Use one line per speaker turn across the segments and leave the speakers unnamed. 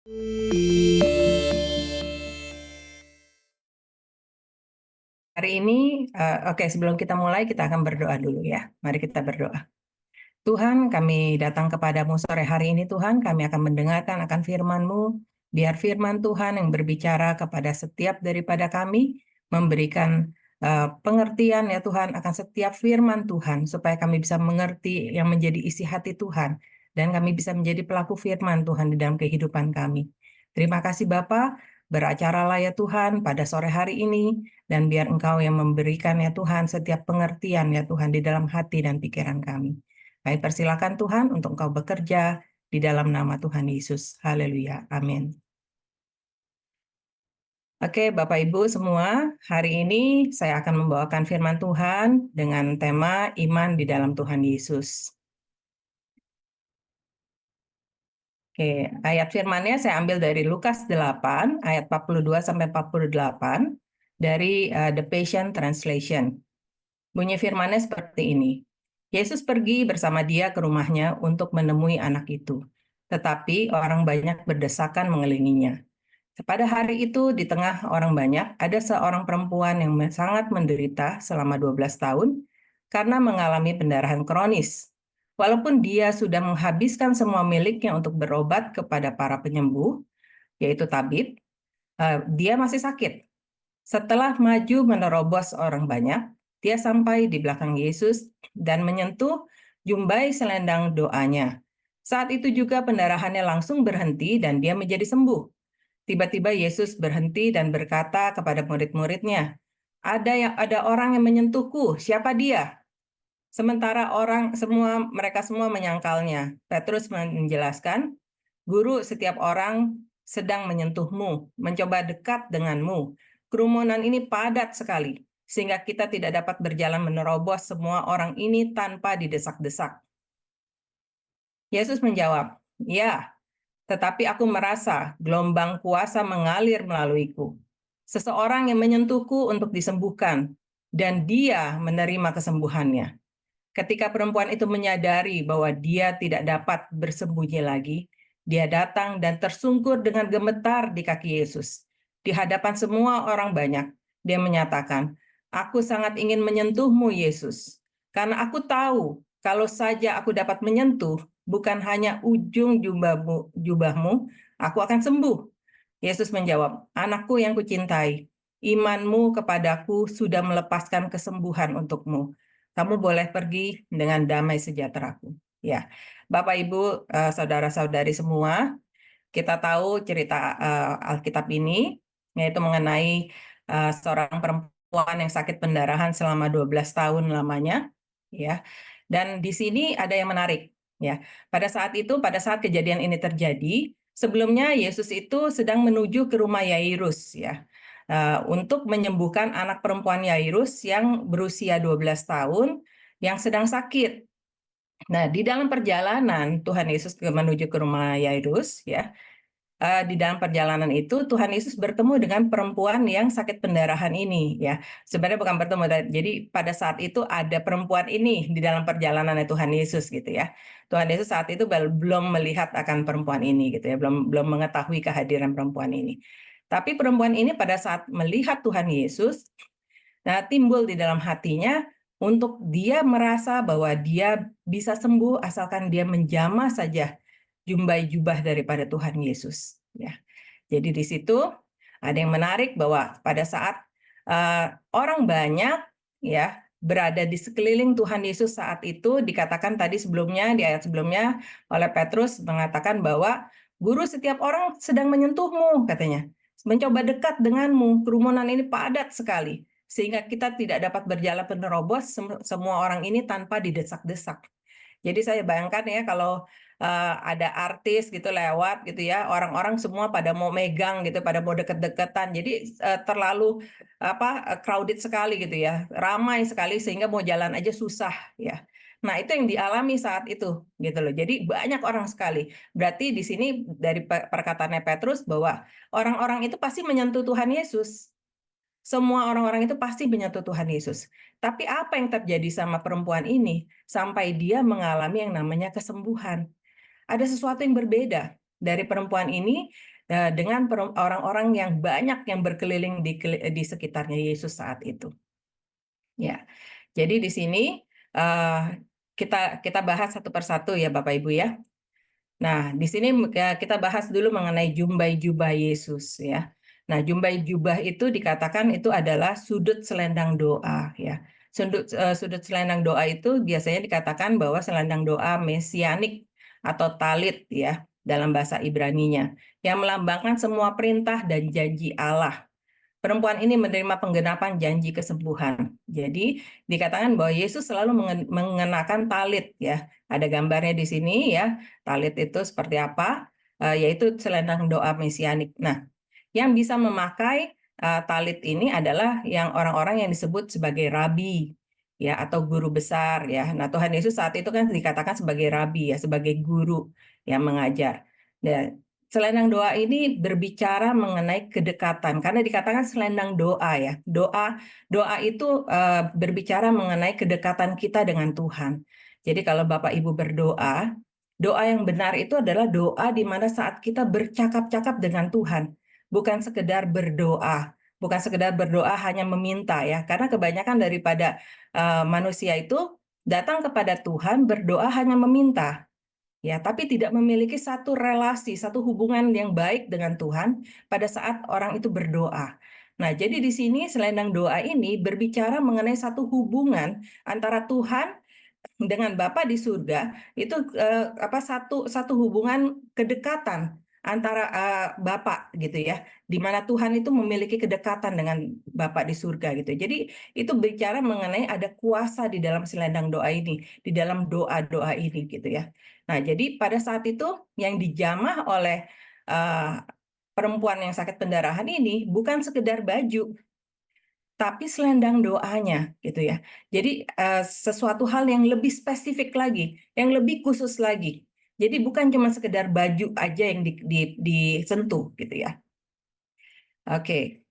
Hari ini, oke, sebelum kita mulai, kita akan berdoa dulu ya. Mari kita berdoa. Tuhan, kami datang kepadamu sore hari ini, Tuhan. Kami akan mendengarkan akan firman-Mu. Biar firman Tuhan yang berbicara kepada setiap daripada kami, memberikan pengertian ya Tuhan, akan setiap firman Tuhan, supaya kami bisa mengerti yang menjadi isi hati Tuhan. Dan kami bisa menjadi pelaku firman Tuhan di dalam kehidupan kami. Terima kasih Bapa, beracaralah ya Tuhan pada sore hari ini, dan biar Engkau yang memberikan ya Tuhan setiap pengertian ya Tuhan di dalam hati dan pikiran kami. Kami persilakan Tuhan untuk Engkau bekerja di dalam nama Tuhan Yesus. Haleluya. Amin. Oke, Bapak Ibu semua, hari ini saya akan membawakan firman Tuhan dengan tema iman di dalam Tuhan Yesus. Oke, ayat firman-nya saya ambil dari Lukas 8, ayat 42-48, dari The Passion Translation. Bunyi firman-nya seperti ini. Yesus pergi bersama dia ke rumahnya untuk menemui anak itu. Tetapi orang banyak berdesakan mengelilinginya. Pada hari itu, di tengah orang banyak, ada seorang perempuan yang sangat menderita selama 12 tahun karena mengalami pendarahan kronis. Walaupun dia sudah menghabiskan semua miliknya untuk berobat kepada para penyembuh, yaitu tabib, dia masih sakit. Setelah maju menerobos orang banyak, dia sampai di belakang Yesus dan menyentuh jumbai selendang doanya. Saat itu juga pendarahannya langsung berhenti dan dia menjadi sembuh. Tiba-tiba Yesus berhenti dan berkata kepada murid-muridnya, ada orang yang menyentuhku, siapa dia? Sementara mereka semua menyangkalnya. Petrus menjelaskan, Guru, setiap orang sedang menyentuhmu, mencoba dekat denganmu. Kerumunan ini padat sekali, sehingga kita tidak dapat berjalan menerobos semua orang ini tanpa didesak-desak. Yesus menjawab, ya, tetapi aku merasa gelombang kuasa mengalir melaluiku. Seseorang yang menyentuhku untuk disembuhkan, dan dia menerima kesembuhannya. Ketika perempuan itu menyadari bahwa dia tidak dapat bersembunyi lagi, dia datang dan tersungkur dengan gemetar di kaki Yesus. Di hadapan semua orang banyak, dia menyatakan, "Aku sangat ingin menyentuhmu, Yesus, karena aku tahu kalau saja aku dapat menyentuh, bukan hanya ujung jubahmu, aku akan sembuh." Yesus menjawab, "Anakku yang kucintai, imanmu kepadaku sudah melepaskan kesembuhan untukmu. Kamu boleh pergi dengan damai sejahteraku." Ya, Bapak Ibu, saudara-saudari semua, kita tahu cerita Alkitab ini, yaitu mengenai seorang perempuan yang sakit pendarahan selama 12 tahun lamanya, ya. Dan di sini ada yang menarik, ya. Pada saat kejadian ini terjadi, sebelumnya Yesus itu sedang menuju ke rumah Yairus, ya, untuk menyembuhkan anak perempuan Yairus yang berusia 12 tahun yang sedang sakit. Nah, di dalam perjalanan Tuhan Yesus menuju ke rumah Yairus, ya, di dalam perjalanan itu Tuhan Yesus bertemu dengan perempuan yang sakit pendarahan ini, ya. Sebenarnya bukan bertemu, jadi pada saat itu ada perempuan ini di dalam perjalanan Tuhan Yesus gitu ya. Tuhan Yesus saat itu belum melihat akan perempuan ini gitu ya, belum mengetahui kehadiran perempuan ini. Tapi perempuan ini pada saat melihat Tuhan Yesus, nah, timbul di dalam hatinya untuk dia merasa bahwa dia bisa sembuh asalkan dia menjamah saja jumbai jubah daripada Tuhan Yesus. Ya, jadi di situ ada yang menarik bahwa pada saat orang banyak ya berada di sekeliling Tuhan Yesus saat itu, dikatakan tadi sebelumnya di ayat sebelumnya oleh Petrus mengatakan bahwa Guru, setiap orang sedang menyentuhmu, katanya, mencoba dekat denganmu, kerumunan ini padat sekali sehingga kita tidak dapat berjalan menerobos semua orang ini tanpa didesak-desak. Jadi saya bayangkan ya kalau ada artis gitu lewat gitu ya, orang-orang semua pada mau megang gitu, pada mau deket-deketan. Jadi terlalu crowded sekali gitu ya, ramai sekali sehingga mau jalan aja susah ya. Nah, itu yang dialami saat itu gitu loh. Jadi banyak orang sekali. Berarti di sini dari perkataannya Petrus bahwa orang-orang itu pasti menyentuh Tuhan Yesus. Semua orang-orang itu pasti menyentuh Tuhan Yesus. Tapi apa yang terjadi sama perempuan ini sampai dia mengalami yang namanya kesembuhan? Ada sesuatu yang berbeda dari perempuan ini. dengan orang-orang yang banyak yang berkeliling di sekitarnya Yesus saat itu. Ya, jadi di sini eh, kita bahas satu persatu ya Bapak Ibu ya. Nah, di sini kita bahas dulu mengenai jumbai jubah Yesus ya. Nah, jumbai jubah itu dikatakan itu adalah sudut selendang doa ya. Sudut selendang doa itu biasanya dikatakan bahwa selendang doa mesianik atau talit ya dalam bahasa Ibraninya yang melambangkan semua perintah dan janji Allah. Perempuan ini menerima penggenapan janji kesembuhan. Jadi dikatakan bahwa Yesus selalu mengenakan talit ya. Ada gambarnya di sini ya. Talit itu seperti apa? Yaitu selendang doa mesianik. Nah, yang bisa memakai talit ini adalah yang orang-orang yang disebut sebagai rabi ya atau guru besar ya. Nah, Tuhan Yesus saat itu kan dikatakan sebagai rabi ya, sebagai guru yang mengajar. Dan selendang doa ini berbicara mengenai kedekatan karena dikatakan selendang doa ya. Doa itu berbicara mengenai kedekatan kita dengan Tuhan. Jadi kalau Bapak Ibu berdoa, doa yang benar itu adalah doa di mana saat kita bercakap-cakap dengan Tuhan, bukan sekedar berdoa. Bukan sekedar berdoa hanya meminta ya. Karena kebanyakan daripada manusia itu datang kepada Tuhan berdoa hanya meminta. Ya, tapi tidak memiliki satu relasi, satu hubungan yang baik dengan Tuhan pada saat orang itu berdoa. Nah, jadi di sini selendang doa ini berbicara mengenai satu hubungan antara Tuhan dengan Bapa di surga itu satu hubungan kedekatan antara Bapa gitu ya, di mana Tuhan itu memiliki kedekatan dengan Bapa di surga gitu. Jadi itu bicara mengenai ada kuasa di dalam selendang doa ini, di dalam doa-doa ini gitu ya. Nah, jadi pada saat itu yang dijamah oleh uh, perempuan yang sakit pendarahan ini bukan sekedar baju, tapi selendang doanya gitu ya. Jadi sesuatu hal yang lebih spesifik lagi, yang lebih khusus lagi. Jadi bukan cuma sekedar baju aja yang disentuh gitu ya. Oke.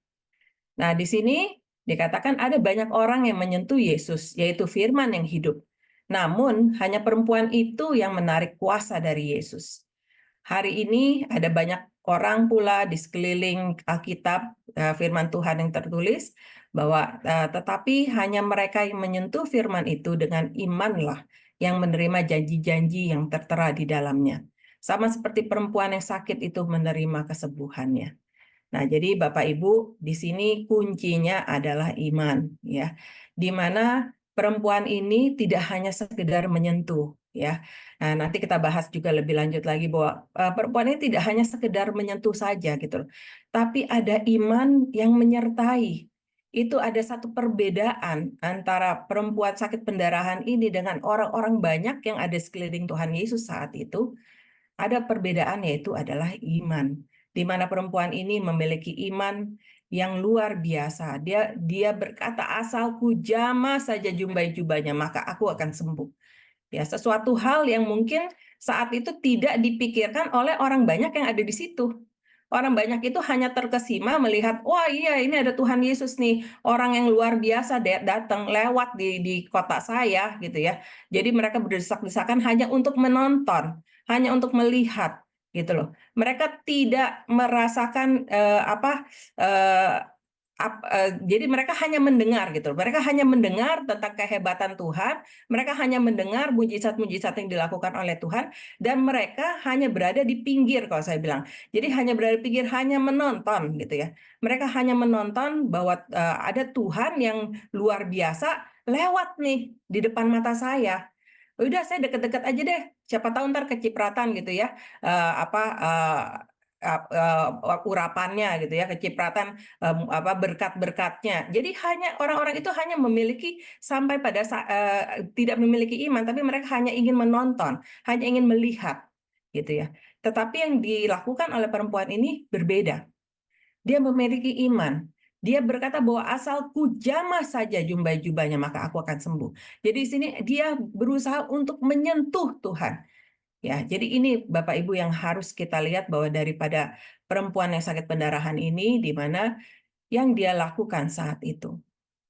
Nah, di sini dikatakan ada banyak orang yang menyentuh Yesus, yaitu firman yang hidup. Namun, hanya perempuan itu yang menarik kuasa dari Yesus. Hari ini ada banyak orang pula di sekeliling Alkitab, firman Tuhan yang tertulis, bahwa tetapi hanya mereka yang menyentuh firman itu dengan imanlah yang menerima janji-janji yang tertera di dalamnya. Sama seperti perempuan yang sakit itu menerima kesembuhannya. Nah, jadi Bapak Ibu, di sini kuncinya adalah iman, ya. Di mana perempuan ini tidak hanya sekedar menyentuh, ya. Nah, nanti kita bahas juga lebih lanjut lagi bahwa perempuan ini tidak hanya sekedar menyentuh saja gitu loh. Tapi ada iman yang menyertai. Itu ada satu perbedaan antara perempuan sakit pendarahan ini dengan orang-orang banyak yang ada sekeliling Tuhan Yesus saat itu. Ada perbedaan yaitu adalah iman, di mana perempuan ini memiliki iman yang luar biasa. Dia berkata, asalku jamah saja jumbai jubahnya, maka aku akan sembuh. Ya, sesuatu hal yang mungkin saat itu tidak dipikirkan oleh orang banyak yang ada di situ. Orang banyak itu hanya terkesima melihat, wah iya ini ada Tuhan Yesus nih, orang yang luar biasa datang lewat di kota saya gitu ya. Jadi mereka berdesak-desakan hanya untuk menonton, hanya untuk melihat gitu loh. Mereka tidak merasakan jadi mereka hanya mendengar gitu. Mereka hanya mendengar tentang kehebatan Tuhan, mereka hanya mendengar mujizat-mujizat yang dilakukan oleh Tuhan, dan mereka hanya berada di pinggir kalau saya bilang. Jadi hanya berada di pinggir, hanya menonton gitu ya. Mereka hanya menonton bahwa ada Tuhan yang luar biasa lewat nih di depan mata saya. Udah saya deket-deket aja deh. Siapa tahu ntar kecipratan gitu ya. Eh, apa eh, urapannya gitu ya, kecipratan berkat-berkatnya. Jadi hanya orang-orang itu hanya memiliki sampai pada tidak memiliki iman, tapi mereka hanya ingin menonton, hanya ingin melihat gitu ya. Tetapi yang dilakukan oleh perempuan ini berbeda. Dia memiliki iman. Dia berkata bahwa asalku jamah saja jumbai jubahnya maka aku akan sembuh. Jadi di sini dia berusaha untuk menyentuh Tuhan. Ya, jadi ini Bapak Ibu yang harus kita lihat bahwa daripada perempuan yang sakit pendarahan ini di mana yang dia lakukan saat itu.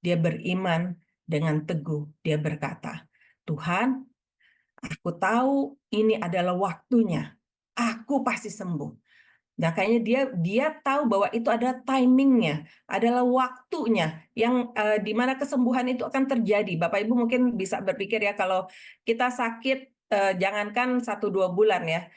Dia beriman dengan teguh. Dia berkata, Tuhan, aku tahu ini adalah waktunya. Aku pasti sembuh. Makanya dia tahu bahwa itu adalah timingnya, adalah waktunya yang di mana kesembuhan itu akan terjadi. Bapak Ibu mungkin bisa berpikir ya, kalau kita sakit, jangankan 1-2 bulan ya,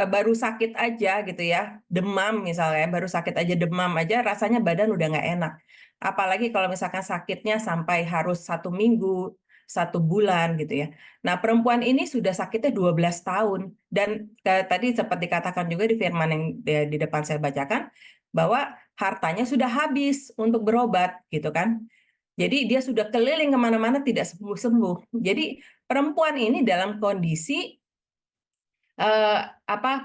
baru sakit aja gitu ya, demam misalnya, baru sakit aja demam aja rasanya badan udah nggak enak. Apalagi kalau misalkan sakitnya sampai harus 1 minggu, 1 bulan gitu ya. Nah, perempuan ini sudah sakitnya 12 tahun. Dan tadi seperti dikatakan juga di firman yang di depan saya bacakan, bahwa hartanya sudah habis untuk berobat, gitu kan. Jadi dia sudah keliling kemana-mana tidak sembuh-sembuh. Jadi perempuan ini dalam kondisi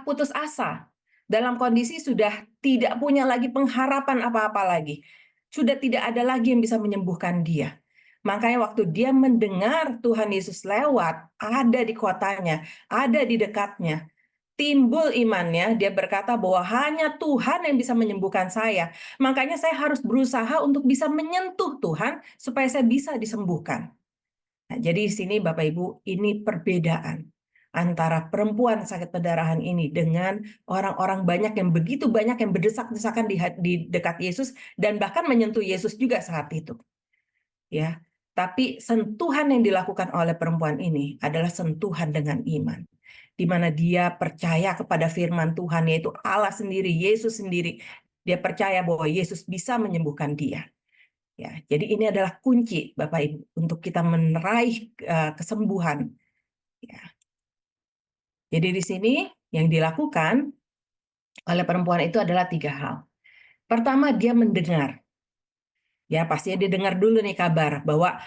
putus asa, dalam kondisi sudah tidak punya lagi pengharapan apa-apa lagi, sudah tidak ada lagi yang bisa menyembuhkan dia. Makanya waktu dia mendengar Tuhan Yesus lewat, ada di kotanya, ada di dekatnya, timbul imannya, dia berkata bahwa hanya Tuhan yang bisa menyembuhkan saya. Makanya saya harus berusaha untuk bisa menyentuh Tuhan supaya saya bisa disembuhkan. Nah, jadi di sini Bapak Ibu, ini perbedaan antara perempuan sakit perdarahan ini dengan orang-orang banyak yang begitu banyak yang berdesak-desakan di dekat Yesus dan bahkan menyentuh Yesus juga saat itu. Ya, tapi sentuhan yang dilakukan oleh perempuan ini adalah sentuhan dengan iman, di mana dia percaya kepada firman Tuhan, yaitu Allah sendiri, Yesus sendiri. Dia percaya bahwa Yesus bisa menyembuhkan dia. Ya, jadi ini adalah kunci Bapak Ibu untuk kita meraih kesembuhan. Ya. Jadi di sini yang dilakukan oleh perempuan itu adalah 3 hal. Pertama, dia mendengar. Ya, pastinya dia dengar dulu nih kabar bahwa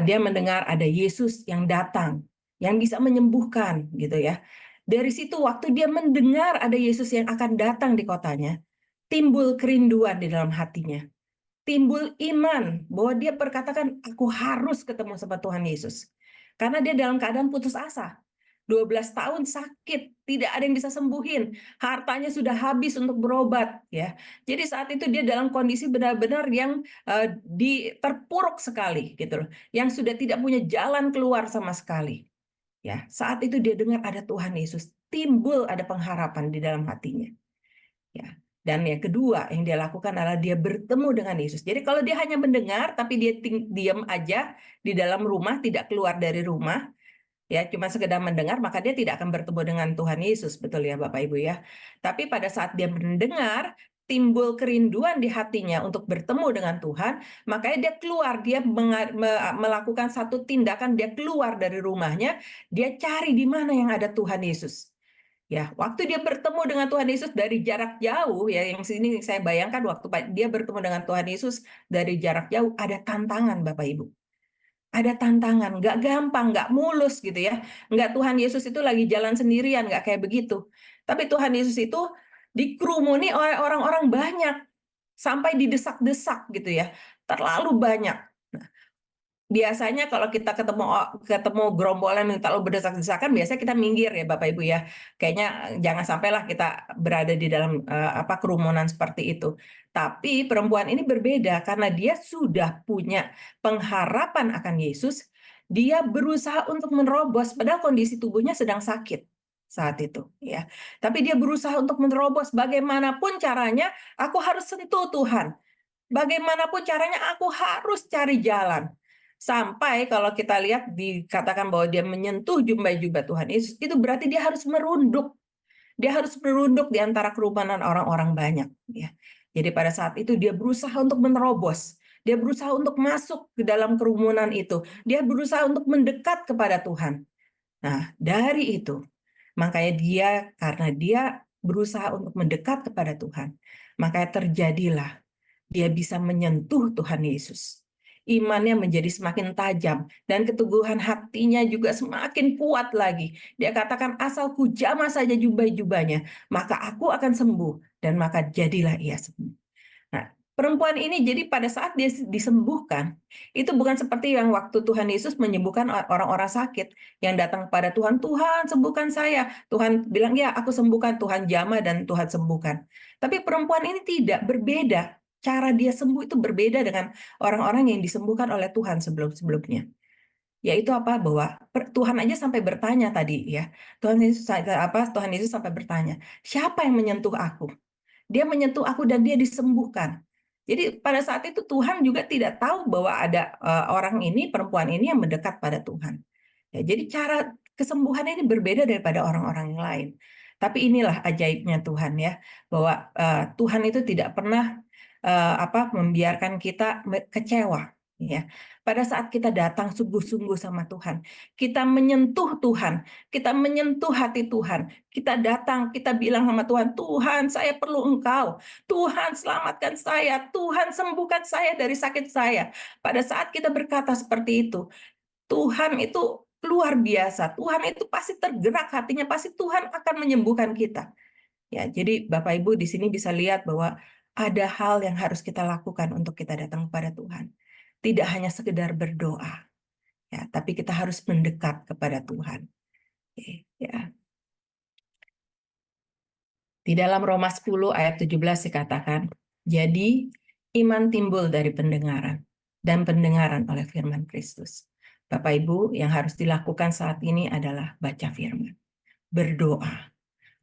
dia mendengar ada Yesus yang datang, yang bisa menyembuhkan gitu ya. Dari situ waktu dia mendengar ada Yesus yang akan datang di kotanya, timbul kerinduan di dalam hatinya. Timbul iman bahwa dia berkatakan, aku harus ketemu sama Tuhan Yesus. Karena dia dalam keadaan putus asa. 12 tahun sakit, tidak ada yang bisa sembuhin. Hartanya sudah habis untuk berobat, ya. Jadi saat itu dia dalam kondisi benar-benar yang terpuruk sekali gitu loh. Yang sudah tidak punya jalan keluar sama sekali. Ya, saat itu dia dengar ada Tuhan Yesus, timbul ada pengharapan di dalam hatinya. Ya. Dan yang kedua yang dia lakukan adalah dia bertemu dengan Yesus. Jadi kalau dia hanya mendengar tapi dia diam aja di dalam rumah, tidak keluar dari rumah, ya cuma sekedar mendengar, maka dia tidak akan bertemu dengan Tuhan Yesus, betul ya Bapak Ibu ya. Tapi pada saat dia mendengar, timbul kerinduan di hatinya untuk bertemu dengan Tuhan, makanya dia keluar, dia melakukan satu tindakan, dia keluar dari rumahnya, dia cari di mana yang ada Tuhan Yesus. Ya, waktu dia bertemu dengan Tuhan Yesus dari jarak jauh, ya, yang sini saya bayangkan waktu dia bertemu dengan Tuhan Yesus dari jarak jauh, ada tantangan Bapak Ibu. Ada tantangan, nggak gampang, nggak mulus gitu ya. Nggak Tuhan Yesus itu lagi jalan sendirian, nggak kayak begitu. Tapi Tuhan Yesus itu dikerumuni oleh orang-orang banyak, sampai didesak-desak gitu ya. Terlalu banyak. Biasanya kalau kita ketemu gerombolan yang terlalu berdesak-desakan, biasanya kita minggir ya Bapak Ibu ya. Kayaknya jangan sampailah kita berada di dalam kerumunan seperti itu. Tapi perempuan ini berbeda karena dia sudah punya pengharapan akan Yesus. Dia berusaha untuk menerobos padahal kondisi tubuhnya sedang sakit saat itu ya. Tapi dia berusaha untuk menerobos bagaimanapun caranya, aku harus sentuh Tuhan. Bagaimanapun caranya aku harus cari jalan. Sampai kalau kita lihat dikatakan bahwa dia menyentuh jubah Tuhan Yesus, itu berarti dia harus merunduk. Dia harus merunduk di antara kerumunan orang-orang banyak. Ya. Jadi pada saat itu dia berusaha untuk menerobos. Dia berusaha untuk masuk ke dalam kerumunan itu. Dia berusaha untuk mendekat kepada Tuhan. Nah, dari itu, makanya karena dia berusaha untuk mendekat kepada Tuhan, makanya terjadilah dia bisa menyentuh Tuhan Yesus. Imannya menjadi semakin tajam dan keteguhan hatinya juga semakin kuat lagi. Dia katakan, asalku jamah saja jubah-jubahnya, maka aku akan sembuh. Dan maka jadilah ia sembuh. Nah, perempuan ini jadi pada saat dia disembuhkan, itu bukan seperti yang waktu Tuhan Yesus menyembuhkan orang-orang sakit yang datang kepada Tuhan, Tuhan sembuhkan saya. Tuhan bilang, ya aku sembuhkan, Tuhan jamah dan Tuhan sembuhkan. Tapi perempuan ini tidak, berbeda. Cara dia sembuh itu berbeda dengan orang-orang yang disembuhkan oleh Tuhan sebelum-sebelumnya. yaitu apa? Bahwa Tuhan aja sampai bertanya tadi ya. Tuhan Yesus sampai bertanya, siapa yang menyentuh aku? Dia menyentuh aku dan dia disembuhkan. Jadi pada saat itu Tuhan juga tidak tahu bahwa ada orang ini, perempuan ini yang mendekat pada Tuhan. Ya, jadi cara kesembuhan ini berbeda daripada orang-orang yang lain. Tapi inilah ajaibnya Tuhan ya, bahwa Tuhan itu tidak pernah membiarkan kita kecewa. Ya, pada saat kita datang sungguh-sungguh sama Tuhan, kita menyentuh Tuhan, kita menyentuh hati Tuhan, kita datang, kita bilang sama Tuhan, Tuhan, saya perlu Engkau. Tuhan, selamatkan saya. Tuhan, sembuhkan saya dari sakit saya. Pada saat kita berkata seperti itu, Tuhan itu luar biasa. Tuhan itu pasti tergerak hatinya, pasti Tuhan akan menyembuhkan kita. Ya, jadi Bapak Ibu di sini bisa lihat bahwa ada hal yang harus kita lakukan untuk kita datang kepada Tuhan. Tidak hanya sekedar berdoa, ya, tapi kita harus mendekat kepada Tuhan. Oke, ya. Di dalam Roma 10 ayat 17 dikatakan, jadi iman timbul dari pendengaran, dan pendengaran oleh firman Kristus. Bapak Ibu, yang harus dilakukan saat ini adalah baca firman, berdoa.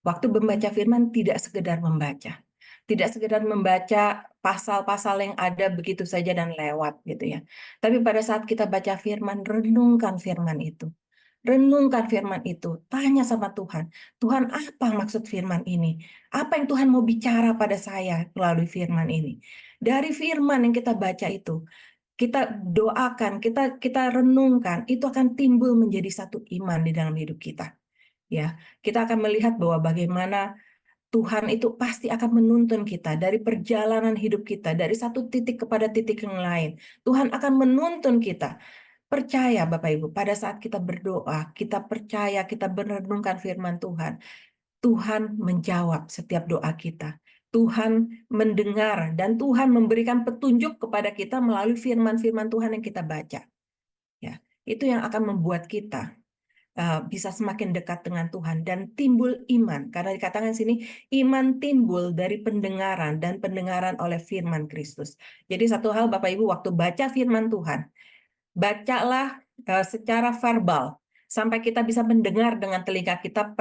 Waktu membaca firman tidak sekedar membaca. Tidak sekedar membaca pasal-pasal yang ada begitu saja dan lewat gitu ya. Tapi pada saat kita baca firman, renungkan firman itu. Renungkan firman itu, tanya sama Tuhan, Tuhan apa maksud firman ini? Apa yang Tuhan mau bicara pada saya melalui firman ini? Dari firman yang kita baca itu, kita doakan, kita renungkan, itu akan timbul menjadi satu iman di dalam hidup kita. Ya, kita akan melihat bahwa bagaimana Tuhan itu pasti akan menuntun kita dari perjalanan hidup kita, dari satu titik kepada titik yang lain. Tuhan akan menuntun kita. Percaya Bapak Ibu, pada saat kita berdoa, kita percaya, kita merenungkan firman Tuhan, Tuhan menjawab setiap doa kita. Tuhan mendengar dan Tuhan memberikan petunjuk kepada kita melalui firman-firman Tuhan yang kita baca. Ya, itu yang akan membuat kita bisa semakin dekat dengan Tuhan dan timbul iman. Karena dikatakan di sini, iman timbul dari pendengaran dan pendengaran oleh firman Kristus. Jadi satu hal Bapak Ibu, waktu baca firman Tuhan, bacalah secara verbal sampai kita bisa mendengar dengan telinga kita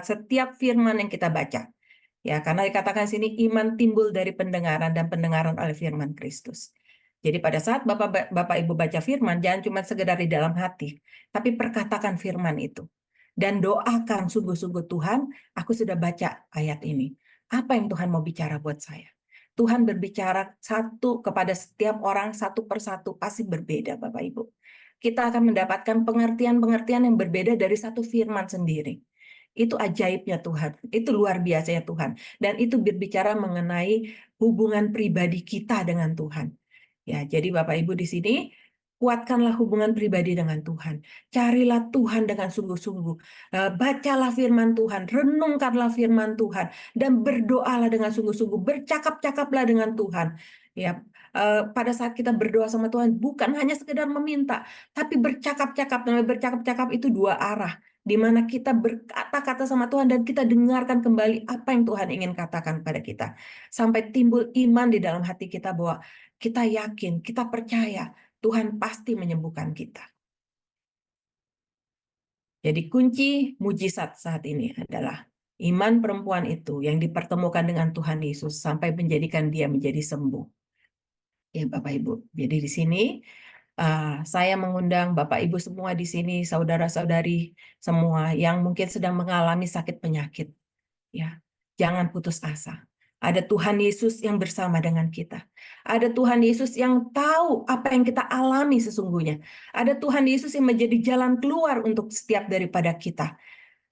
setiap firman yang kita baca. Ya, karena dikatakan di sini iman timbul dari pendengaran dan pendengaran oleh firman Kristus. Jadi pada saat Bapak Ibu baca firman, jangan cuma sekedar di dalam hati, tapi perkatakan firman itu. Dan doakan sungguh-sungguh, Tuhan, aku sudah baca ayat ini. Apa yang Tuhan mau bicara buat saya? Tuhan berbicara satu kepada setiap orang satu persatu, pasti berbeda Bapak Ibu. Kita akan mendapatkan pengertian-pengertian yang berbeda dari satu firman sendiri. Itu ajaibnya Tuhan, itu luar biasanya Tuhan. Dan itu berbicara mengenai hubungan pribadi kita dengan Tuhan. Ya, jadi Bapak Ibu di sini kuatkanlah hubungan pribadi dengan Tuhan. Carilah Tuhan dengan sungguh-sungguh. Bacalah firman Tuhan, renungkanlah firman Tuhan, dan berdoalah dengan sungguh-sungguh. Bercakap-cakaplah dengan Tuhan. Ya, pada saat kita berdoa sama Tuhan, bukan hanya sekedar meminta, tapi bercakap-cakap. Namanya bercakap-cakap itu dua arah, di mana kita berkata-kata sama Tuhan dan kita dengarkan kembali apa yang Tuhan ingin katakan pada kita. Sampai timbul iman di dalam hati kita bahwa kita yakin, kita percaya Tuhan pasti menyembuhkan kita. Jadi kunci mujizat saat ini adalah iman perempuan itu yang dipertemukan dengan Tuhan Yesus sampai menjadikan dia menjadi sembuh. Ya Bapak Ibu, jadi di sini saya mengundang Bapak Ibu semua di sini, saudara-saudari semua yang mungkin sedang mengalami sakit penyakit. Ya, jangan putus asa. Ada Tuhan Yesus yang bersama dengan kita. Ada Tuhan Yesus yang tahu apa yang kita alami sesungguhnya. Ada Tuhan Yesus yang menjadi jalan keluar untuk setiap daripada kita.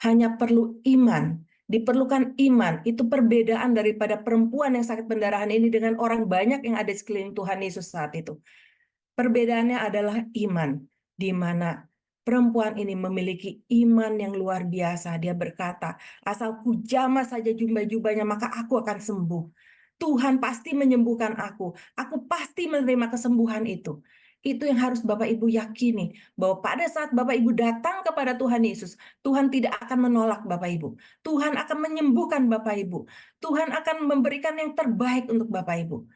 Hanya perlu iman. Diperlukan iman. Itu perbedaan daripada perempuan yang sakit pendarahan ini dengan orang banyak yang ada di sekeliling Tuhan Yesus saat itu. Perbedaannya adalah iman, di mana perempuan ini memiliki iman yang luar biasa. Dia berkata, asal ku jamah saja jubah-jubahnya, maka aku akan sembuh. Tuhan pasti menyembuhkan aku. Aku pasti menerima kesembuhan itu. Itu yang harus Bapak Ibu yakini, bahwa pada saat Bapak Ibu datang kepada Tuhan Yesus, Tuhan tidak akan menolak Bapak Ibu. Tuhan akan menyembuhkan Bapak Ibu. Tuhan akan memberikan yang terbaik untuk Bapak Ibu.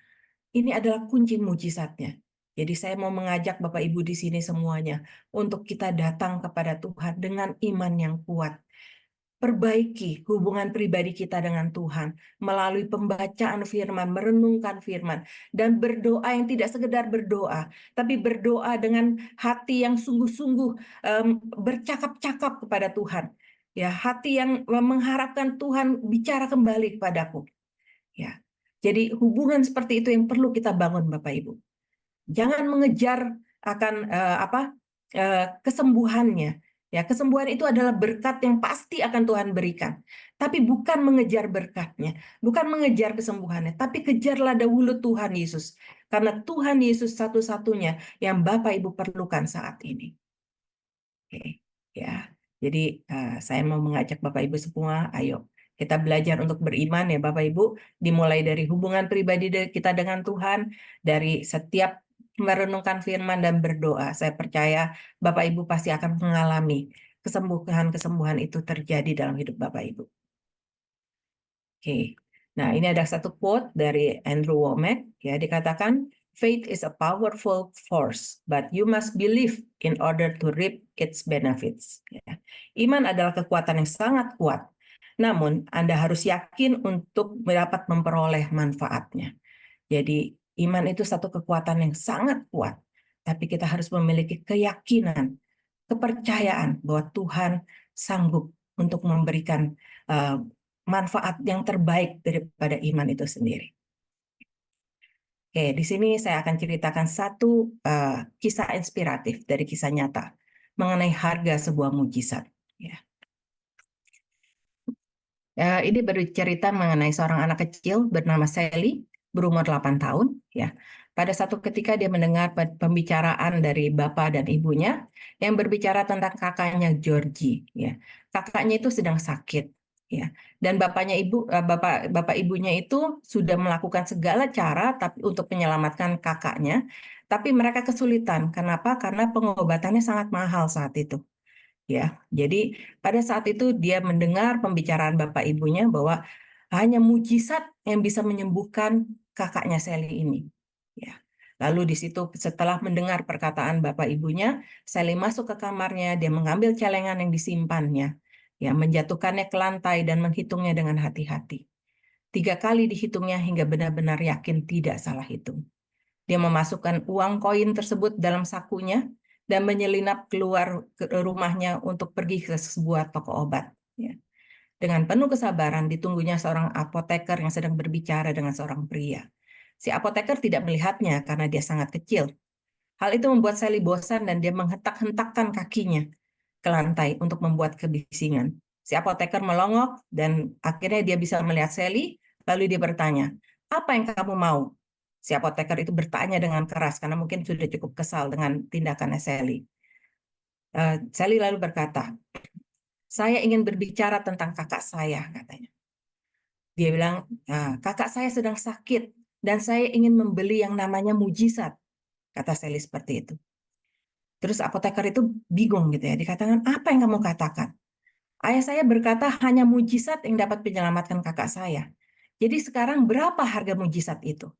Ini adalah kunci mujizatnya. Jadi saya mau mengajak Bapak Ibu di sini semuanya untuk kita datang kepada Tuhan dengan iman yang kuat. Perbaiki hubungan pribadi kita dengan Tuhan melalui pembacaan firman, merenungkan firman, dan berdoa yang tidak sekedar berdoa, tapi berdoa dengan hati yang sungguh-sungguh bercakap-cakap kepada Tuhan. Ya, hati yang mengharapkan Tuhan bicara kembali kepadaku. Ya, jadi hubungan seperti itu yang perlu kita bangun, Bapak Ibu. Jangan mengejar akan kesembuhannya. Ya, kesembuhan itu adalah berkat yang pasti akan Tuhan berikan. Tapi bukan mengejar berkatnya, bukan mengejar kesembuhannya, tapi kejarlah dahulu Tuhan Yesus. Karena Tuhan Yesus satu-satunya yang Bapak Ibu perlukan saat ini. Oke, ya. Jadi saya mau mengajak Bapak Ibu semua, ayo kita belajar untuk beriman ya Bapak Ibu, dimulai dari hubungan pribadi kita dengan Tuhan, dari setiap merenungkan firman dan berdoa. Saya percaya Bapak Ibu pasti akan mengalami kesembuhan-kesembuhan itu terjadi dalam hidup Bapak Ibu. Oke. Nah, ini ada satu quote dari Andrew Womack, ya, dikatakan, faith is a powerful force, but you must believe in order to reap its benefits. Ya. Iman adalah kekuatan yang sangat kuat, namun Anda harus yakin untuk dapat memperoleh manfaatnya. Jadi, iman itu satu kekuatan yang sangat kuat, tapi kita harus memiliki keyakinan, kepercayaan bahwa Tuhan sanggup untuk memberikan manfaat yang terbaik daripada iman itu sendiri. Oke, di sini saya akan ceritakan satu kisah inspiratif dari kisah nyata mengenai harga sebuah mujizat. Ya. Ini bercerita mengenai seorang anak kecil bernama Sally, berumur 8 tahun. Ya. Pada satu ketika dia mendengar pembicaraan dari bapak dan ibunya yang berbicara tentang kakaknya Georgie. Ya. Kakaknya itu sedang sakit. Ya. Dan bapak ibunya itu sudah melakukan segala cara tapi untuk menyelamatkan kakaknya, tapi mereka kesulitan. Kenapa? Karena pengobatannya sangat mahal saat itu. Ya, jadi pada saat itu dia mendengar pembicaraan bapak ibunya bahwa hanya mujizat yang bisa menyembuhkan kakaknya Sally ini. Ya. Lalu di situ setelah mendengar perkataan bapak ibunya, Sally masuk ke kamarnya, dia mengambil celengan yang disimpannya, ya, menjatuhkannya ke lantai dan menghitungnya dengan hati-hati. 3 kali dihitungnya hingga benar-benar yakin tidak salah hitung. Dia memasukkan uang koin tersebut dalam sakunya dan menyelinap keluar ke rumahnya untuk pergi ke sebuah toko obat. Ya. Dengan penuh kesabaran ditunggunya seorang apoteker yang sedang berbicara dengan seorang pria. Si apoteker tidak melihatnya karena dia sangat kecil. Hal itu membuat Sally bosan dan dia menghentak-hentakkan kakinya ke lantai untuk membuat kebisingan. Si apoteker melongok dan akhirnya dia bisa melihat Sally, lalu dia bertanya, "Apa yang kamu mau?" Si apoteker itu bertanya dengan keras karena mungkin sudah cukup kesal dengan tindakannya Sally. Sally lalu berkata, "Saya ingin berbicara tentang kakak saya," katanya. Dia bilang, "Kakak saya sedang sakit dan saya ingin membeli yang namanya mujizat," kata Sally seperti itu. Terus apoteker itu bingung gitu ya, dikatakan, "Apa yang kamu katakan?" Ayah saya berkata hanya mujizat yang dapat menyelamatkan kakak saya. Jadi sekarang berapa harga mujizat itu?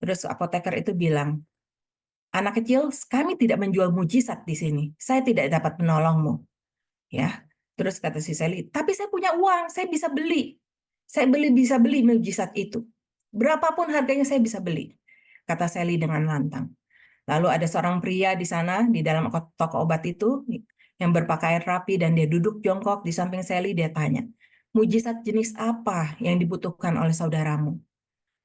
Terus apoteker itu bilang, "Anak kecil, kami tidak menjual mujizat di sini. Saya tidak dapat menolongmu." Ya. Terus kata si Sally, "Tapi saya punya uang, saya bisa beli. Bisa beli mujizat itu. Berapapun harganya saya bisa beli," kata Sally dengan lantang. Lalu ada seorang pria di sana, di dalam toko obat itu, yang berpakaian rapi dan dia duduk jongkok di samping Sally, dia tanya, "Mujizat jenis apa yang dibutuhkan oleh saudaramu?"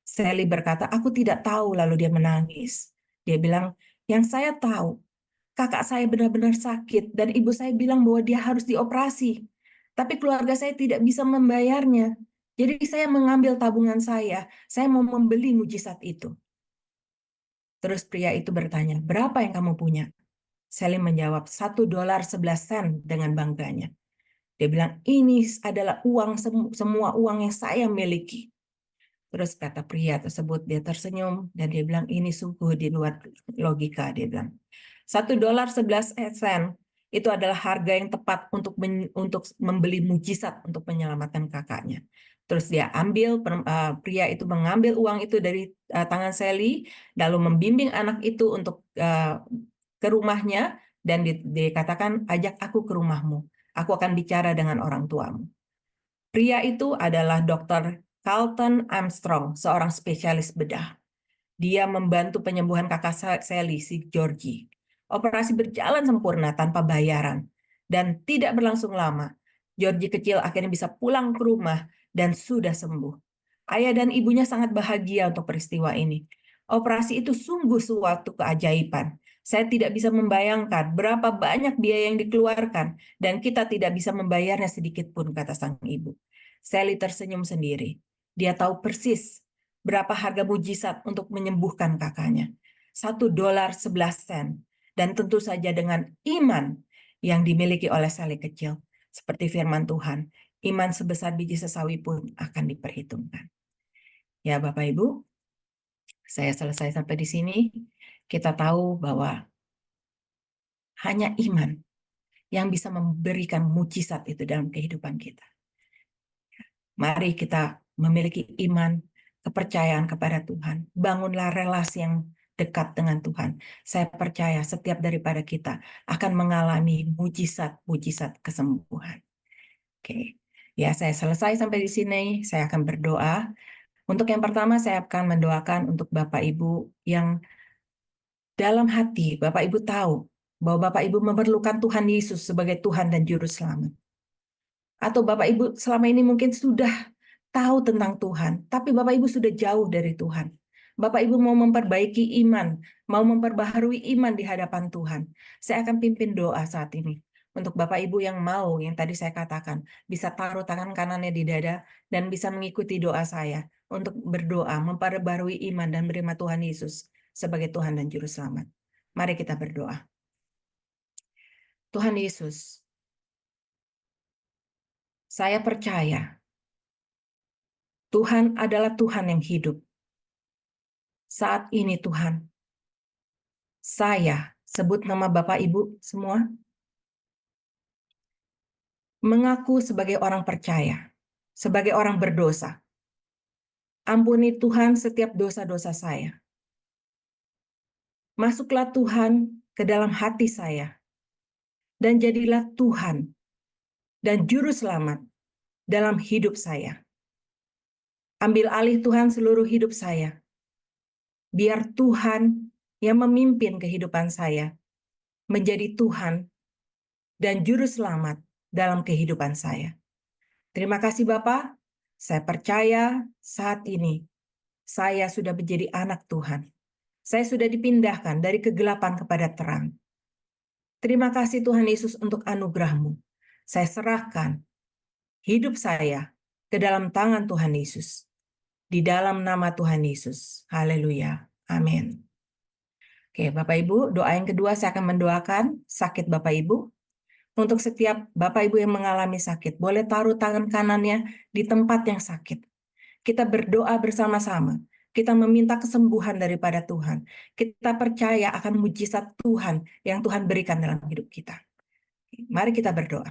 Sally berkata, "Aku tidak tahu," lalu dia menangis. Dia bilang, "Yang saya tahu, kakak saya benar-benar sakit dan ibu saya bilang bahwa dia harus dioperasi. Tapi keluarga saya tidak bisa membayarnya. Jadi saya mengambil tabungan saya mau membeli mujizat itu." Terus pria itu bertanya, "Berapa yang kamu punya?" Sally menjawab, $1.11 dengan bangganya. Dia bilang, "Ini adalah uang semua uang yang saya miliki." Terus kata pria tersebut, dia tersenyum dan dia bilang, "Ini sungguh di luar logika," dia bilang. $1.11 itu adalah harga yang tepat untuk membeli mujizat untuk menyelamatkan kakaknya. Terus pria itu mengambil uang itu dari tangan Sally, lalu membimbing anak itu untuk ke rumahnya, dan dikatakan, ajak aku ke rumahmu. Aku akan bicara dengan orang tuamu. Pria itu adalah Dr. Carlton Armstrong, seorang spesialis bedah. Dia membantu penyembuhan kakak Sally, si Georgie. Operasi berjalan sempurna tanpa bayaran dan tidak berlangsung lama. Georgie kecil akhirnya bisa pulang ke rumah dan sudah sembuh. Ayah dan ibunya sangat bahagia untuk peristiwa ini. Operasi itu sungguh suatu keajaiban. Saya tidak bisa membayangkan berapa banyak biaya yang dikeluarkan, dan kita tidak bisa membayarnya sedikit pun, kata sang ibu. Sally tersenyum sendiri. Dia tahu persis berapa harga mujizat untuk menyembuhkan kakaknya. $1.11. Dan tentu saja dengan iman yang dimiliki oleh Sally kecil. Seperti firman Tuhan, iman sebesar biji sesawi pun akan diperhitungkan. Ya Bapak Ibu, saya selesai sampai di sini. Kita tahu bahwa hanya iman yang bisa memberikan mujizat itu dalam kehidupan kita. Mari kita memiliki iman, kepercayaan kepada Tuhan. Bangunlah relasi yang dekat dengan Tuhan. Saya percaya setiap daripada kita akan mengalami mujizat-mujizat kesembuhan. Oke. Ya, saya selesai sampai di sini. Saya akan berdoa. Untuk yang pertama, saya akan mendoakan untuk Bapak Ibu yang dalam hati Bapak Ibu tahu bahwa Bapak Ibu memerlukan Tuhan Yesus sebagai Tuhan dan Juru Selamat. Atau Bapak Ibu selama ini mungkin sudah tahu tentang Tuhan, tapi Bapak Ibu sudah jauh dari Tuhan. Bapak Ibu mau memperbaiki iman, mau memperbaharui iman di hadapan Tuhan. Saya akan pimpin doa saat ini. Untuk Bapak Ibu yang mau, yang tadi saya katakan, bisa taruh tangan kanannya di dada dan bisa mengikuti doa saya untuk berdoa, memperbarui iman dan menerima Tuhan Yesus sebagai Tuhan dan Juru Selamat. Mari kita berdoa. Tuhan Yesus, saya percaya Tuhan adalah Tuhan yang hidup. Saat ini Tuhan, saya sebut nama Bapak Ibu semua, mengaku sebagai orang percaya, sebagai orang berdosa. Ampuni Tuhan setiap dosa-dosa saya. Masuklah Tuhan ke dalam hati saya, dan jadilah Tuhan dan Juru Selamat dalam hidup saya. Ambil alih Tuhan seluruh hidup saya. Biar Tuhan yang memimpin kehidupan saya menjadi Tuhan dan Juru Selamat dalam kehidupan saya. Terima kasih Bapak, saya percaya saat ini saya sudah menjadi anak Tuhan. Saya sudah dipindahkan dari kegelapan kepada terang. Terima kasih Tuhan Yesus untuk anugerah-Mu. Saya serahkan hidup saya ke dalam tangan Tuhan Yesus. Di dalam nama Tuhan Yesus. Haleluya. Amin. Oke, Bapak Ibu, doa yang kedua saya akan mendoakan sakit Bapak Ibu. Untuk setiap Bapak Ibu yang mengalami sakit, boleh taruh tangan kanannya di tempat yang sakit. Kita berdoa bersama-sama. Kita meminta kesembuhan daripada Tuhan. Kita percaya akan mujizat Tuhan yang Tuhan berikan dalam hidup kita. Mari kita berdoa.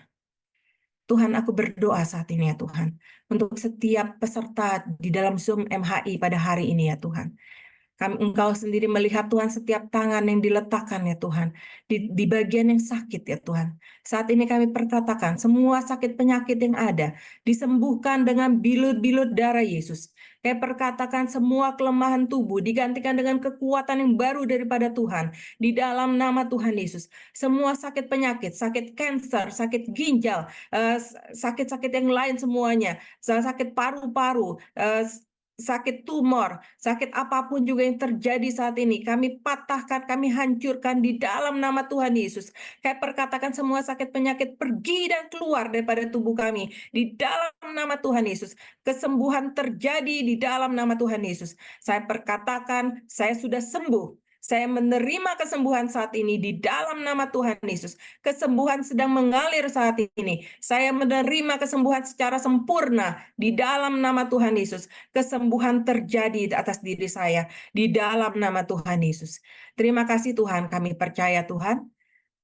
Tuhan, aku berdoa saat ini ya Tuhan, untuk setiap peserta di dalam Zoom MHI pada hari ini ya Tuhan. Engkau sendiri melihat Tuhan setiap tangan yang diletakkan ya Tuhan, di bagian yang sakit ya Tuhan. Saat ini kami perkatakan semua sakit penyakit yang ada disembuhkan dengan bilut-bilut darah Yesus. Kami perkatakan semua kelemahan tubuh digantikan dengan kekuatan yang baru daripada Tuhan di dalam nama Tuhan Yesus. Semua sakit penyakit, sakit kanker, sakit ginjal, sakit-sakit yang lain semuanya, sakit paru-paru, sakit tumor, sakit apapun juga yang terjadi saat ini, kami patahkan, kami hancurkan di dalam nama Tuhan Yesus. Kami perkatakan semua sakit penyakit pergi dan keluar daripada tubuh kami di dalam nama Tuhan Yesus. Kesembuhan terjadi di dalam nama Tuhan Yesus. Saya perkatakan, saya sudah sembuh. Saya menerima kesembuhan saat ini di dalam nama Tuhan Yesus. Kesembuhan sedang mengalir saat ini. Saya menerima kesembuhan secara sempurna di dalam nama Tuhan Yesus. Kesembuhan terjadi di atas diri saya di dalam nama Tuhan Yesus. Terima kasih Tuhan, kami percaya Tuhan.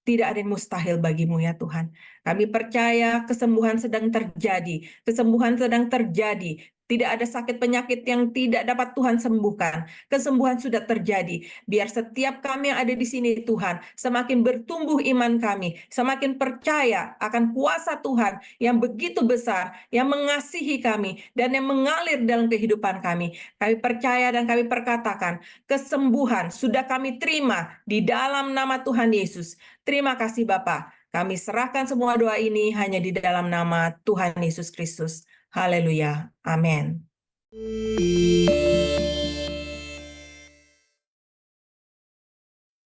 Tidak ada yang mustahil bagimu ya Tuhan. Kami percaya kesembuhan sedang terjadi. Kesembuhan sedang terjadi. Tidak ada sakit penyakit yang tidak dapat Tuhan sembuhkan. Kesembuhan sudah terjadi. Biar setiap kami yang ada di sini Tuhan, semakin bertumbuh iman kami, semakin percaya akan kuasa Tuhan yang begitu besar, yang mengasihi kami, dan yang mengalir dalam kehidupan kami. Kami percaya dan kami perkatakan, kesembuhan sudah kami terima di dalam nama Tuhan Yesus. Terima kasih Bapa. Kami serahkan semua doa ini hanya di dalam nama Tuhan Yesus Kristus. Haleluya. Amin.